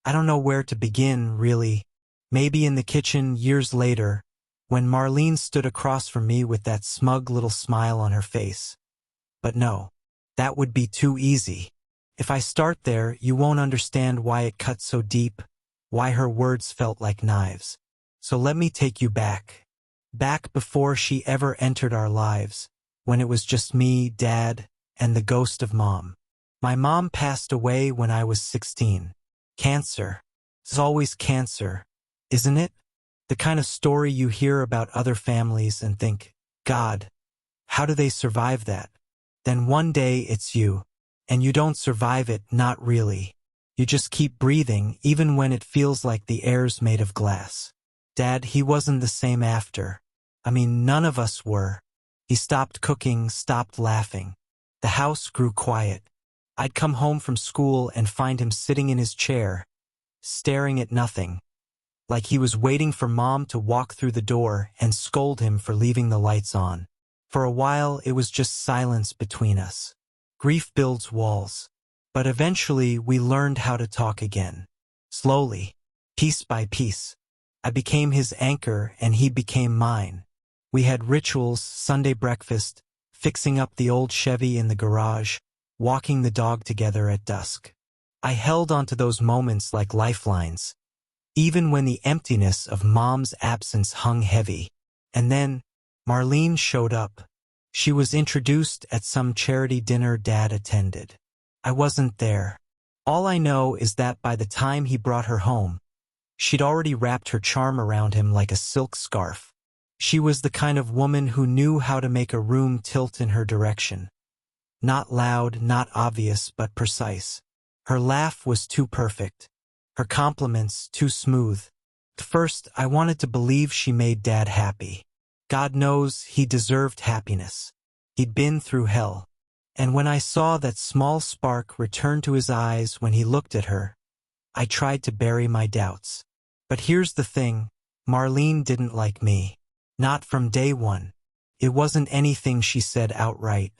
I don't know where to begin, really. Maybe in the kitchen years later, when Marlene stood across from me with that smug little smile on her face. But no, that would be too easy. If I start there, you won't understand why it cut so deep, why her words felt like knives. So let me take you back. Back before she ever entered our lives, when it was just me, Dad, and the ghost of Mom. My mom passed away when I was 16. Cancer. It's always cancer, isn't it? The kind of story you hear about other families and think, God, how do they survive that? Then one day it's you. And you don't survive it, not really. You just keep breathing, even when it feels like the air's made of glass. Dad, he wasn't the same after. I mean, none of us were. He stopped cooking, stopped laughing. The house grew quiet. I'd come home from school and find him sitting in his chair, staring at nothing, like he was waiting for Mom to walk through the door and scold him for leaving the lights on. For a while, it was just silence between us. Grief builds walls. But eventually, we learned how to talk again. Slowly, piece by piece. I became his anchor and he became mine. We had rituals, Sunday breakfast, fixing up the old Chevy in the garage, walking the dog together at dusk. I held onto those moments like lifelines, even when the emptiness of Mom's absence hung heavy. And then, Marlene showed up. She was introduced at some charity dinner Dad attended. I wasn't there. All I know is that by the time he brought her home, she'd already wrapped her charm around him like a silk scarf. She was the kind of woman who knew how to make a room tilt in her direction. Not loud, not obvious, but precise. Her laugh was too perfect. Her compliments too smooth. At first, I wanted to believe she made Dad happy. God knows he deserved happiness. He'd been through hell. And when I saw that small spark return to his eyes when he looked at her, I tried to bury my doubts. But here's the thing, Marlene didn't like me. Not from day one. It wasn't anything she said outright.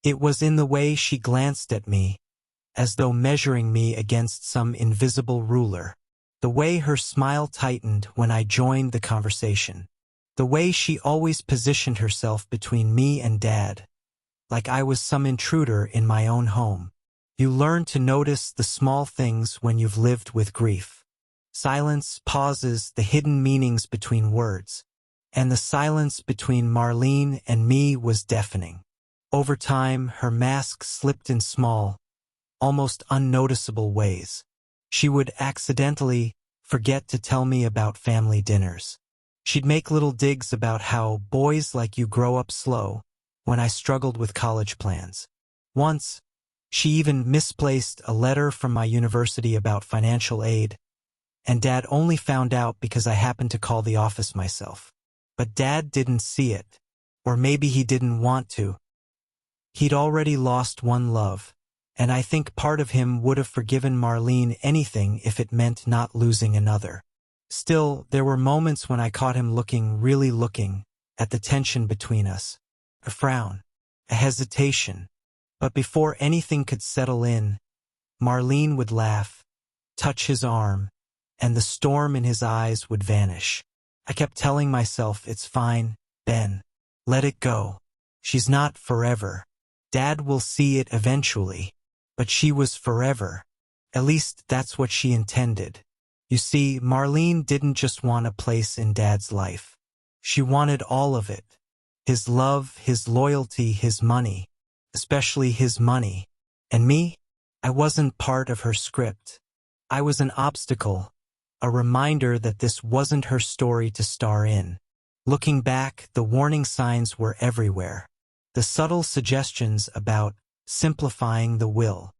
It was in the way she glanced at me, as though measuring me against some invisible ruler. The way her smile tightened when I joined the conversation. The way she always positioned herself between me and Dad, like I was some intruder in my own home. You learn to notice the small things when you've lived with grief. Silence, pauses, the hidden meanings between words. And the silence between Marlene and me was deafening. Over time, her mask slipped in small, almost unnoticeable ways. She would accidentally forget to tell me about family dinners. She'd make little digs about how boys like you grow up slow when I struggled with college plans. Once, she even misplaced a letter from my university about financial aid, and Dad only found out because I happened to call the office myself. But Dad didn't see it, or maybe he didn't want to. He'd already lost one love, and I think part of him would have forgiven Marlene anything if it meant not losing another. Still, there were moments when I caught him really looking, at the tension between us. A frown, a hesitation. But before anything could settle in, Marlene would laugh, touch his arm, and the storm in his eyes would vanish. I kept telling myself, it's fine, Ben. Let it go. She's not forever. Dad will see it eventually. But she was forever. At least that's what she intended. You see, Marlene didn't just want a place in Dad's life. She wanted all of it. His love, his loyalty, his money. Especially his money. And me? I wasn't part of her script. I was an obstacle. A reminder that this wasn't her story to star in. Looking back, the warning signs were everywhere. The subtle suggestions about simplifying the will.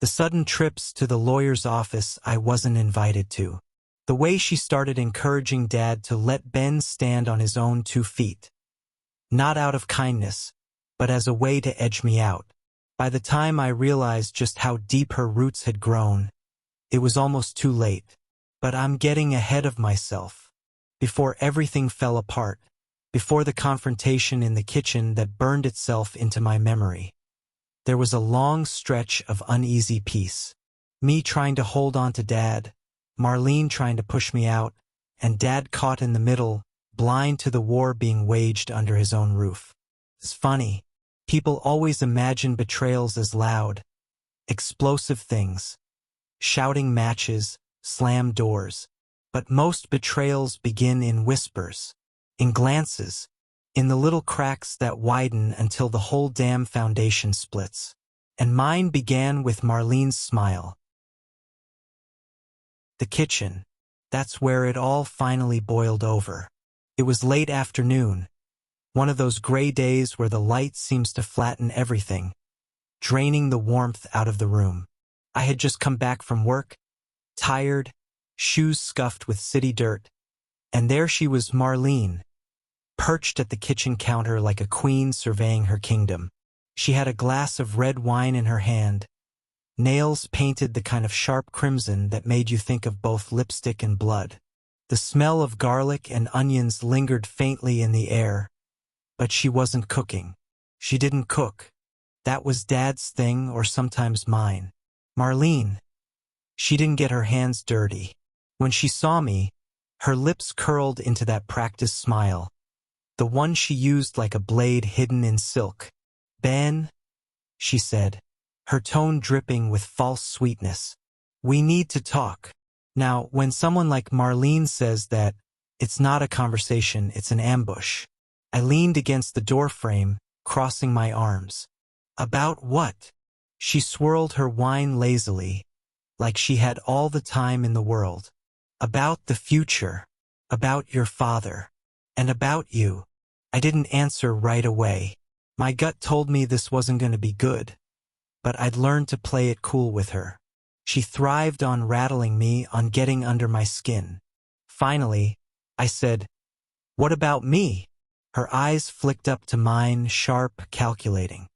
The sudden trips to the lawyer's office I wasn't invited to. The way she started encouraging Dad to let Ben stand on his own 2 feet. Not out of kindness, but as a way to edge me out. By the time I realized just how deep her roots had grown, it was almost too late. But I'm getting ahead of myself. Before everything fell apart, before the confrontation in the kitchen that burned itself into my memory, there was a long stretch of uneasy peace. Me trying to hold on to Dad, Marlene trying to push me out, and Dad caught in the middle, blind to the war being waged under his own roof. It's funny. People always imagine betrayals as loud, explosive things, shouting matches, slammed doors. But most betrayals begin in whispers, in glances, in the little cracks that widen until the whole damn foundation splits. And mine began with Marlene's smile. The kitchen. That's where it all finally boiled over. It was late afternoon, one of those gray days where the light seems to flatten everything, draining the warmth out of the room. I had just come back from work, tired, shoes scuffed with city dirt, and there she was, Marlene, perched at the kitchen counter like a queen surveying her kingdom. She had a glass of red wine in her hand, nails painted the kind of sharp crimson that made you think of both lipstick and blood. The smell of garlic and onions lingered faintly in the air, but she wasn't cooking. She didn't cook. That was Dad's thing, or sometimes mine. Marlene. She didn't get her hands dirty. When she saw me, her lips curled into that practiced smile, the one she used like a blade hidden in silk. "Ben," she said, her tone dripping with false sweetness. "We need to talk." Now, when someone like Marlene says that, it's not a conversation, it's an ambush. I leaned against the doorframe, crossing my arms. "About what?" She swirled her wine lazily, like she had all the time in the world. "About the future. About your father. And about you." I didn't answer right away. My gut told me this wasn't going to be good, but I'd learned to play it cool with her. She thrived on rattling me, on getting under my skin. Finally, I said, "What about me?" Her eyes flicked up to mine, sharp, calculating.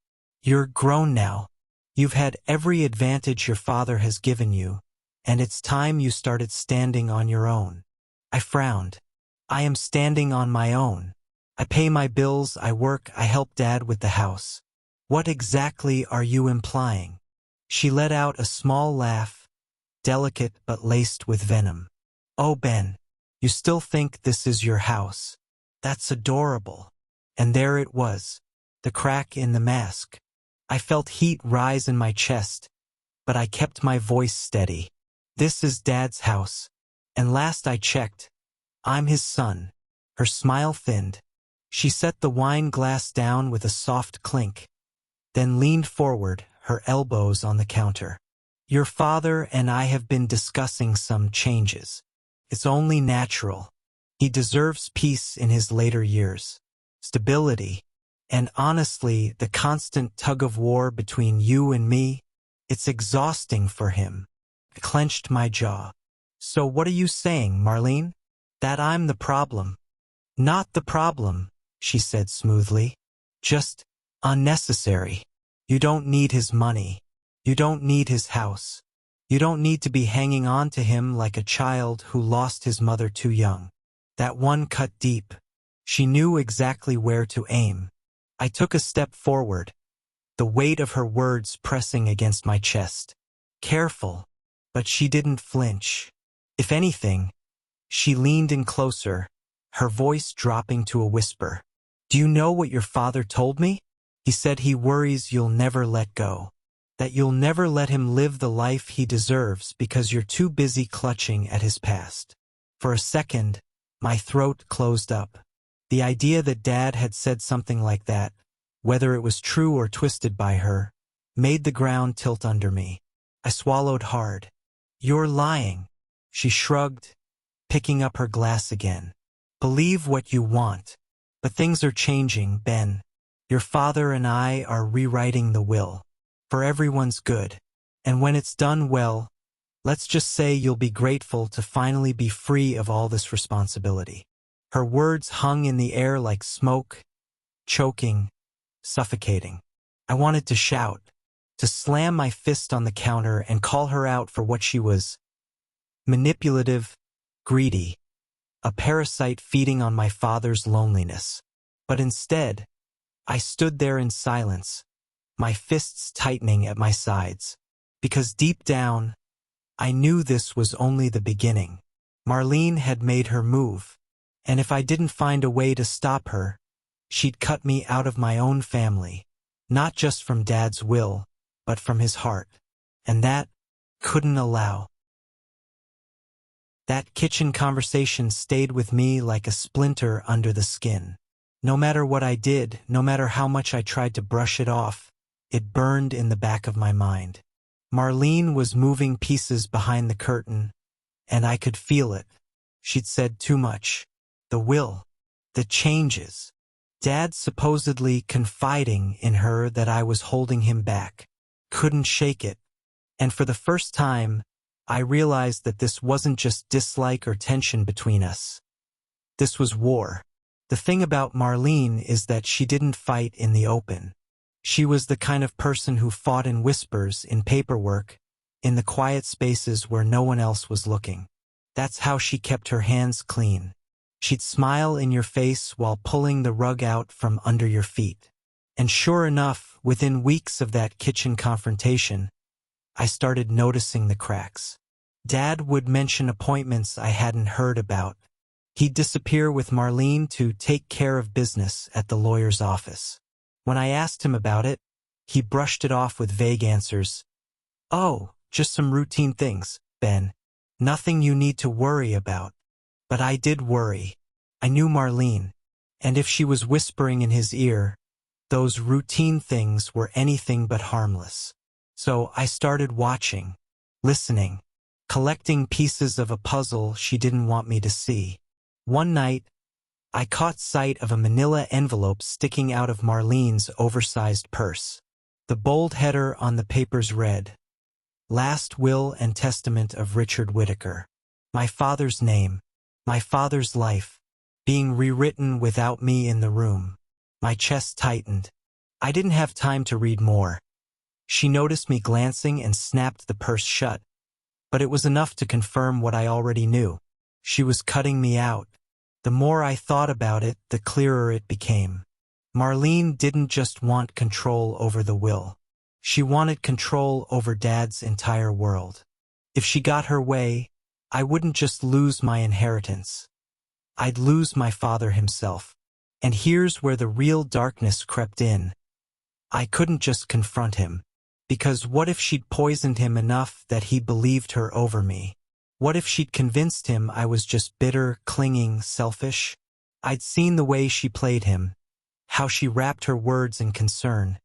"You're grown now. You've had every advantage your father has given you, and it's time you started standing on your own." I frowned. "I am standing on my own. I pay my bills, I work, I help Dad with the house. What exactly are you implying?" She let out a small laugh, delicate but laced with venom. "Oh, Ben, you still think this is your house? That's adorable." And there it was, the crack in the mask. I felt heat rise in my chest, but I kept my voice steady. "This is Dad's house, and last I checked, I'm his son." Her smile thinned. She set the wine glass down with a soft clink, then leaned forward, her elbows on the counter. "Your father and I have been discussing some changes. It's only natural. He deserves peace in his later years, stability, and honestly, the constant tug-of-war between you and me, it's exhausting for him." I clenched my jaw. "So what are you saying, Marlene? That I'm the problem?" "Not the problem," she said smoothly. "Just unnecessary. You don't need his money. You don't need his house. You don't need to be hanging on to him like a child who lost his mother too young." That one cut deep. She knew exactly where to aim. I took a step forward, the weight of her words pressing against my chest. Careful, but she didn't flinch. If anything, she leaned in closer, her voice dropping to a whisper. "Do you know what your father told me? He said he worries you'll never let go. That you'll never let him live the life he deserves because you're too busy clutching at his past." For a second, my throat closed up. The idea that Dad had said something like that, whether it was true or twisted by her, made the ground tilt under me. I swallowed hard. "You're lying." She shrugged, picking up her glass again. "Believe what you want. But things are changing, Ben. Your father and I are rewriting the will. For everyone's good. And when it's done well, let's just say you'll be grateful to finally be free of all this responsibility." Her words hung in the air like smoke, choking, suffocating. I wanted to shout, to slam my fist on the counter and call her out for what she was. Manipulative, greedy, a parasite feeding on my father's loneliness. But instead, I stood there in silence, my fists tightening at my sides, because deep down, I knew this was only the beginning. Marlene had made her move, and if I didn't find a way to stop her, she'd cut me out of my own family, not just from Dad's will, but from his heart. And that couldn't allow. That kitchen conversation stayed with me like a splinter under the skin. No matter what I did, no matter how much I tried to brush it off, it burned in the back of my mind. Marlene was moving pieces behind the curtain, and I could feel it. She'd said too much. The will. The changes. Dad supposedly confiding in her that I was holding him back. Couldn't shake it. And for the first time, I realized that this wasn't just dislike or tension between us. This was war. The thing about Marlene is that she didn't fight in the open. She was the kind of person who fought in whispers, in paperwork, in the quiet spaces where no one else was looking. That's how she kept her hands clean. She'd smile in your face while pulling the rug out from under your feet. And sure enough, within weeks of that kitchen confrontation, I started noticing the cracks. Dad would mention appointments I hadn't heard about. He'd disappear with Marlene to take care of business at the lawyer's office. When I asked him about it, he brushed it off with vague answers. "Oh, just some routine things, Ben. Nothing you need to worry about." But I did worry. I knew Marlene, and if she was whispering in his ear, those routine things were anything but harmless. So I started watching, listening, collecting pieces of a puzzle she didn't want me to see. One night, I caught sight of a manila envelope sticking out of Marlene's oversized purse. The bold header on the papers read, "Last Will and Testament of Richard Whittaker." My father's name, my father's life, being rewritten without me in the room. My chest tightened. I didn't have time to read more. She noticed me glancing and snapped the purse shut, but it was enough to confirm what I already knew. She was cutting me out. The more I thought about it, the clearer it became. Marlene didn't just want control over the will. She wanted control over Dad's entire world. If she got her way, I wouldn't just lose my inheritance. I'd lose my father himself. And here's where the real darkness crept in. I couldn't just confront him. Because what if she'd poisoned him enough that he believed her over me? What if she'd convinced him I was just bitter, clinging, selfish? I'd seen the way she played him, how she wrapped her words in concern,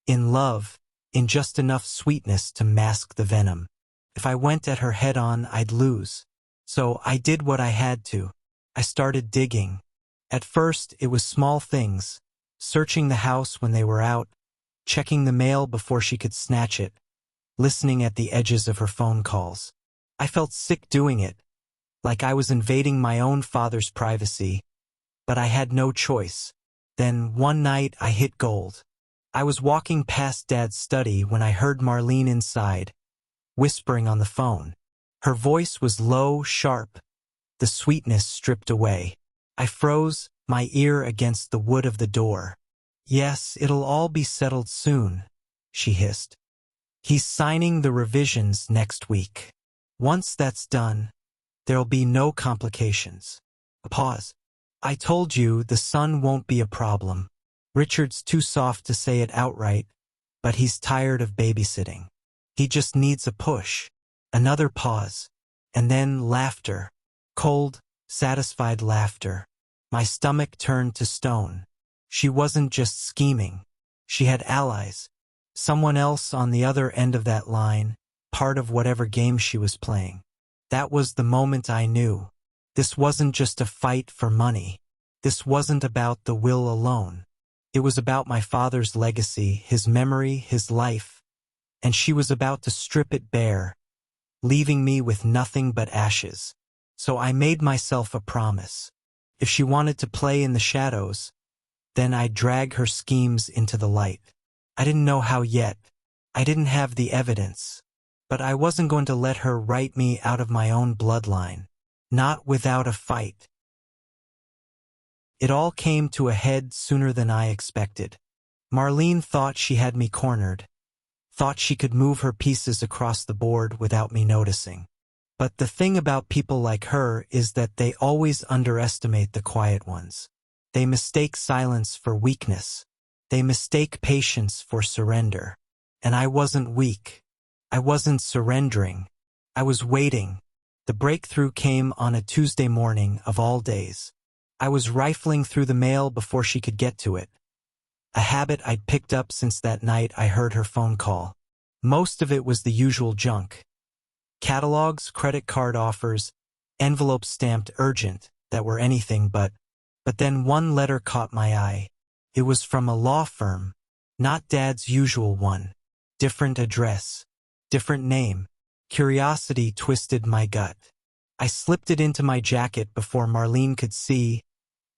in love, in just enough sweetness to mask the venom. If I went at her head-on, I'd lose. So I did what I had to. I started digging. At first, it was small things, searching the house when they were out, checking the mail before she could snatch it, listening at the edges of her phone calls. I felt sick doing it, like I was invading my own father's privacy, but I had no choice. Then one night I hit gold. I was walking past Dad's study when I heard Marlene inside, whispering on the phone. Her voice was low, sharp, the sweetness stripped away. I froze, my ear against the wood of the door. "Yes, it'll all be settled soon," she hissed. "He's signing the revisions next week. Once that's done, there'll be no complications." A pause. "I told you the son won't be a problem. Richard's too soft to say it outright, but he's tired of babysitting. He just needs a push." Another pause, and then laughter. Cold, satisfied laughter. My stomach turned to stone. She wasn't just scheming. She had allies. Someone else on the other end of that line, part of whatever game she was playing. That was the moment I knew. This wasn't just a fight for money. This wasn't about the will alone. It was about my father's legacy, his memory, his life, and she was about to strip it bare, leaving me with nothing but ashes. So I made myself a promise. If she wanted to play in the shadows, then I'd drag her schemes into the light. I didn't know how yet. I didn't have the evidence. But I wasn't going to let her write me out of my own bloodline. Not without a fight. It all came to a head sooner than I expected. Marlene thought she had me cornered. thought she could move her pieces across the board without me noticing. But the thing about people like her is that they always underestimate the quiet ones. They mistake silence for weakness. They mistake patience for surrender. And I wasn't weak. I wasn't surrendering. I was waiting. The breakthrough came on a Tuesday morning of all days. I was rifling through the mail before she could get to it. A habit I'd picked up since that night I heard her phone call. Most of it was the usual junk. Catalogs, credit card offers, envelopes stamped urgent that were anything but then one letter caught my eye. It was from a law firm, not Dad's usual one. Different address, different name. Curiosity twisted my gut. I slipped it into my jacket before Marlene could see,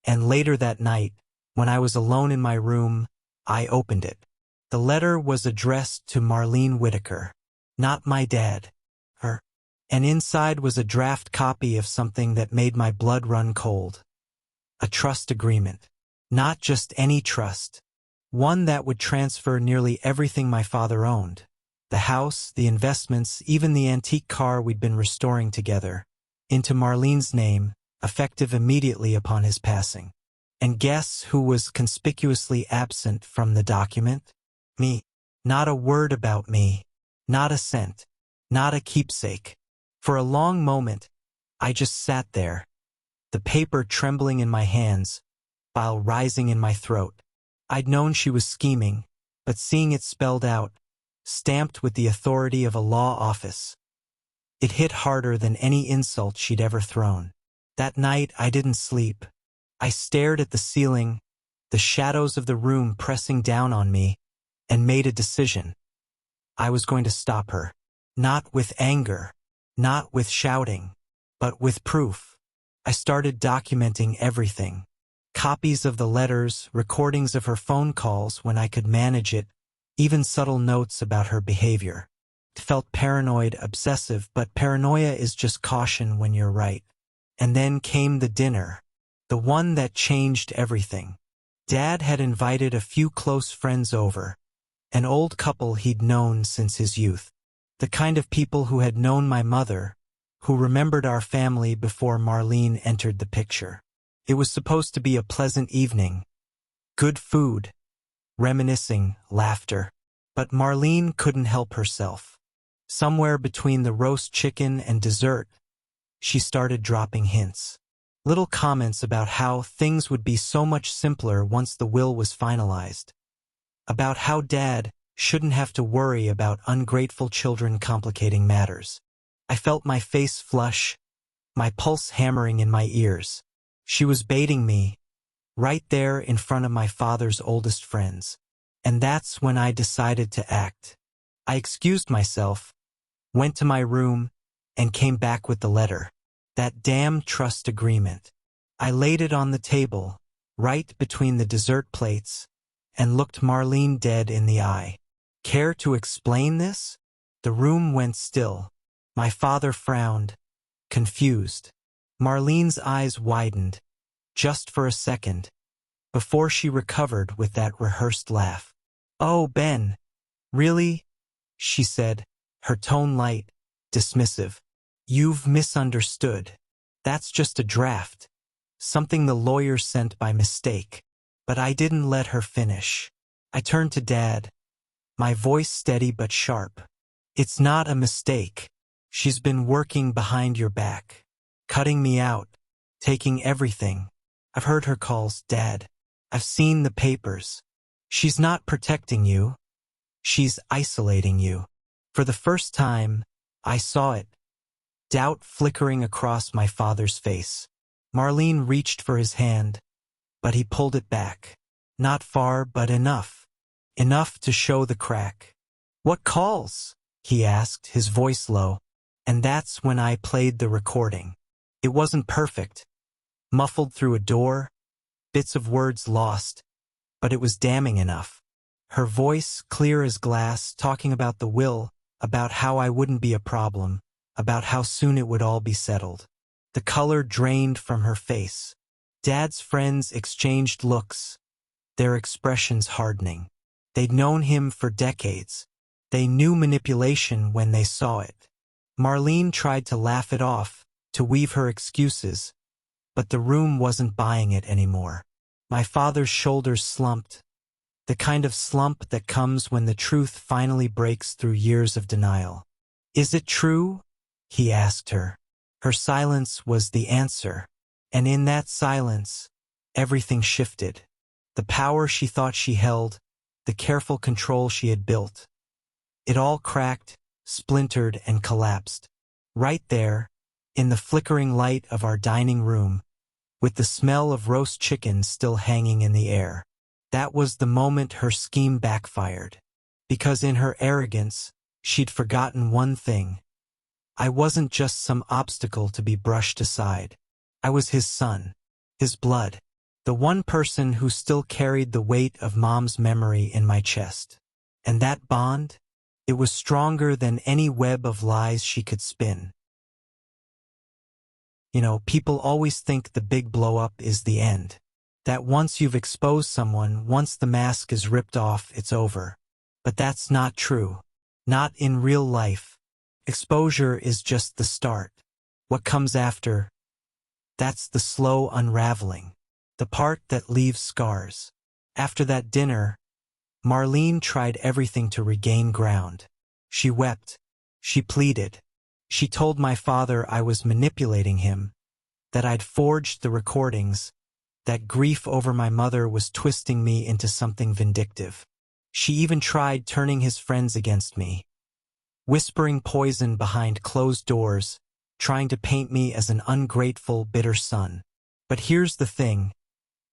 and later that night, when I was alone in my room, I opened it. The letter was addressed to Marlene Whitaker, not my dad, her. And inside was a draft copy of something that made my blood run cold. A trust agreement. Not just any trust. One that would transfer nearly everything my father owned. The house, the investments, even the antique car we'd been restoring together, into Marlene's name, effective immediately upon his passing. And guess who was conspicuously absent from the document? Me. Not a word about me. Not a cent. Not a keepsake. For a long moment, I just sat there, the paper trembling in my hands, bile rising in my throat. I'd known she was scheming, but seeing it spelled out, stamped with the authority of a law office, it hit harder than any insult she'd ever thrown. That night I didn't sleep. I stared at the ceiling, the shadows of the room pressing down on me, and made a decision. I was going to stop her. Not with anger, not with shouting, but with proof. I started documenting everything. Copies of the letters, recordings of her phone calls when I could manage it, even subtle notes about her behavior. It felt paranoid, obsessive, but paranoia is just caution when you're right. And then came the dinner, the one that changed everything. Dad had invited a few close friends over, an old couple he'd known since his youth. The kind of people who had known my mother, who remembered our family before Marlene entered the picture. It was supposed to be a pleasant evening. Good food, reminiscing, laughter. But Marlene couldn't help herself. Somewhere between the roast chicken and dessert, she started dropping hints. Little comments about how things would be so much simpler once the will was finalized. About how Dad shouldn't have to worry about ungrateful children complicating matters. I felt my face flush, my pulse hammering in my ears. She was baiting me, right there in front of my father's oldest friends. And that's when I decided to act. I excused myself, went to my room, and came back with the letter. That damn trust agreement. I laid it on the table, right between the dessert plates, and looked Marlene dead in the eye. Care to explain this? The room went still. My father frowned, confused. Marlene's eyes widened, just for a second, before she recovered with that rehearsed laugh. "Oh, Ben, really?" she said, her tone light, dismissive. "You've misunderstood. That's just a draft. Something the lawyer sent by mistake." But I didn't let her finish. I turned to Dad, my voice steady but sharp. "It's not a mistake. She's been working behind your back, cutting me out, taking everything. I've heard her calls, Dad. I've seen the papers. She's not protecting you. She's isolating you." For the first time, I saw it, doubt flickering across my father's face. Marlene reached for his hand, but he pulled it back. Not far, but enough. Enough to show the crack. "What calls?" he asked, his voice low. And that's when I played the recording. It wasn't perfect. Muffled through a door, bits of words lost, but it was damning enough. Her voice, clear as glass, talking about the will, about how I wouldn't be a problem, about how soon it would all be settled. The color drained from her face. Dad's friends exchanged looks, their expressions hardening. They'd known him for decades, They knew manipulation when they saw it. Marlene tried to laugh it off, to weave her excuses, but the room wasn't buying it anymore. My father's shoulders slumped, the kind of slump that comes when the truth finally breaks through years of denial. "Is it true?" he asked her. Her silence was the answer, and in that silence, everything shifted. The power she thought she held, the careful control she had built. It all cracked, splintered, and collapsed. Right there, in the flickering light of our dining room, with the smell of roast chicken still hanging in the air. That was the moment her scheme backfired. Because in her arrogance, she'd forgotten one thing. I wasn't just some obstacle to be brushed aside. I was his son, his blood, the one person who still carried the weight of Mom's memory in my chest. And that bond? It was stronger than any web of lies she could spin. People always think the big blow-up is the end. That once you've exposed someone, once the mask is ripped off, it's over. But that's not true. Not in real life. Exposure is just the start. What comes after? That's the slow unraveling. The part that leaves scars. After that dinner, Marlene tried everything to regain ground. She wept. She pleaded. She told my father I was manipulating him, that I'd forged the recordings, that grief over my mother was twisting me into something vindictive. She even tried turning his friends against me, whispering poison behind closed doors, trying to paint me as an ungrateful, bitter son. But here's the thing.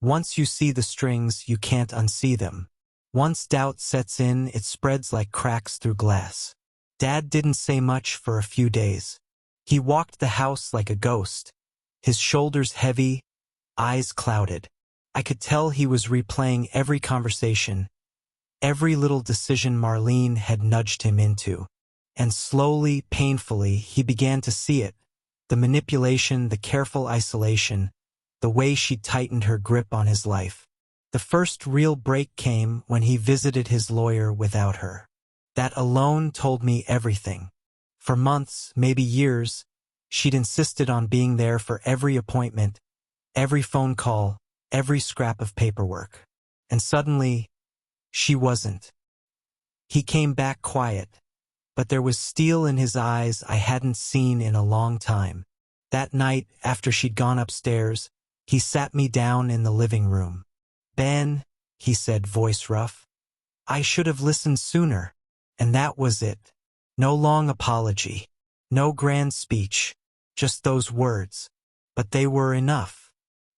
Once you see the strings, you can't unsee them. Once doubt sets in, it spreads like cracks through glass. Dad didn't say much for a few days. He walked the house like a ghost, his shoulders heavy, eyes clouded. I could tell he was replaying every conversation, every little decision Marlene had nudged him into. And slowly, painfully, he began to see it. The manipulation, the careful isolation, the way she tightened her grip on his life. The first real break came when he visited his lawyer without her. That alone told me everything. For months, maybe years, she'd insisted on being there for every appointment, every phone call, every scrap of paperwork. And suddenly, she wasn't. He came back quiet, but there was steel in his eyes I hadn't seen in a long time. That night, after she'd gone upstairs, he sat me down in the living room. "Ben," he said, voice rough, "I should have listened sooner." And that was it. No long apology. No grand speech. Just those words. But they were enough.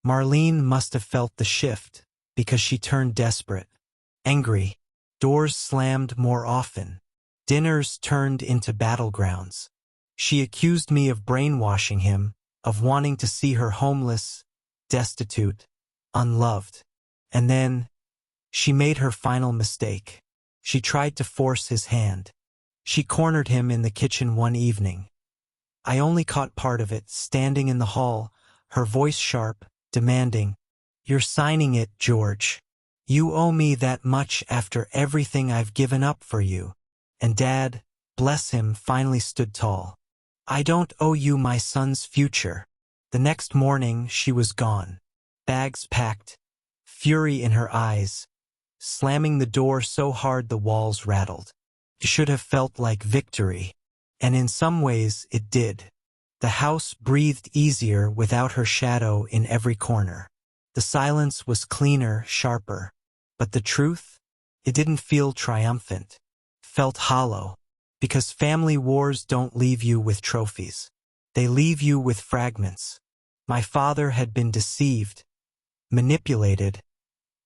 Marlene must have felt the shift, because she turned desperate. Angry. Doors slammed more often. Dinners turned into battlegrounds. She accused me of brainwashing him, of wanting to see her homeless, destitute, unloved. And then, she made her final mistake. She tried to force his hand. She cornered him in the kitchen one evening. I only caught part of it, standing in the hall, her voice sharp, demanding, "You're signing it, George. You owe me that much after everything I've given up for you." And Dad, bless him, finally stood tall. "I don't owe you my son's future." The next morning, she was gone. Bags packed, fury in her eyes, slamming the door so hard the walls rattled. It should have felt like victory, and in some ways it did. The house breathed easier without her shadow in every corner. The silence was cleaner, sharper. But the truth? It didn't feel triumphant. It felt hollow. Because family wars don't leave you with trophies. They leave you with fragments. My father had been deceived, manipulated,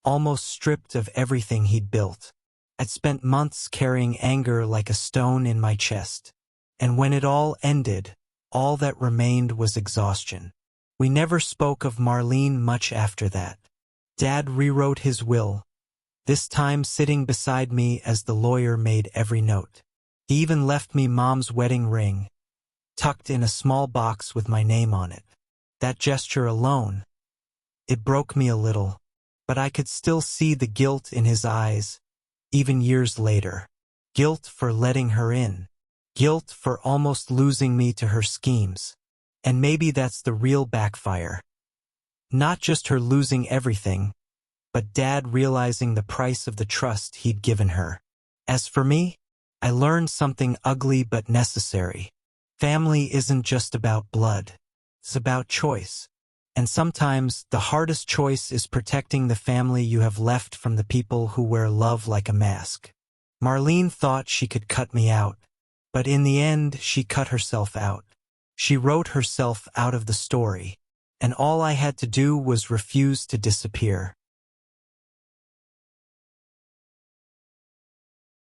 almost stripped of everything he'd built. I'd spent months carrying anger like a stone in my chest. And when it all ended, all that remained was exhaustion. We never spoke of Marlene much after that. Dad rewrote his will, this time sitting beside me as the lawyer made every note. He even left me Mom's wedding ring, tucked in a small box with my name on it. That gesture alone, it broke me a little, but I could still see the guilt in his eyes, even years later. Guilt for letting her in. Guilt for almost losing me to her schemes. And maybe that's the real backfire. Not just her losing everything, but Dad realizing the price of the trust he'd given her. As for me, I learned something ugly but necessary. Family isn't just about blood. It's about choice. And sometimes the hardest choice is protecting the family you have left from the people who wear love like a mask. Marlene thought she could cut me out, but in the end she cut herself out. She wrote herself out of the story, and all I had to do was refuse to disappear.